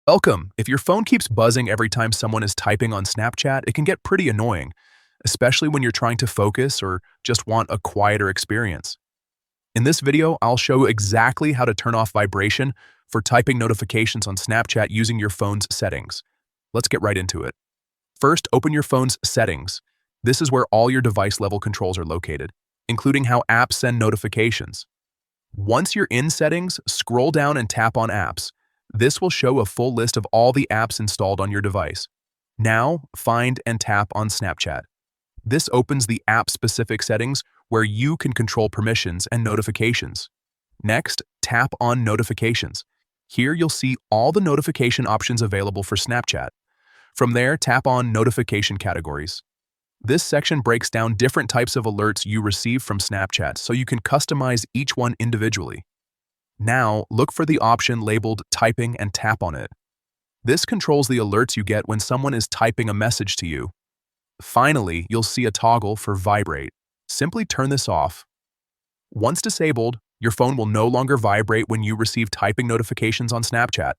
Welcome. If your phone keeps buzzing every time someone is typing on Snapchat, it can get pretty annoying, especially when you're trying to focus or just want a quieter experience. In this video, I'll show exactly how to turn off vibration for typing notifications on Snapchat using your phone's settings. Let's get right into it. First, open your phone's settings. This is where all your device level controls are located, including how apps send notifications. Once you're in settings, scroll down and tap on apps. This will show a full list of all the apps installed on your device. Now, find and tap on Snapchat. This opens the app-specific settings where you can control permissions and notifications. Next, tap on Notifications. Here you'll see all the notification options available for Snapchat. From there, tap on Notification Categories. This section breaks down different types of alerts you receive from Snapchat so you can customize each one individually. Now, look for the option labeled Typing and tap on it. This controls the alerts you get when someone is typing a message to you. Finally, you'll see a toggle for Vibrate. Simply turn this off. Once disabled, your phone will no longer vibrate when you receive typing notifications on Snapchat.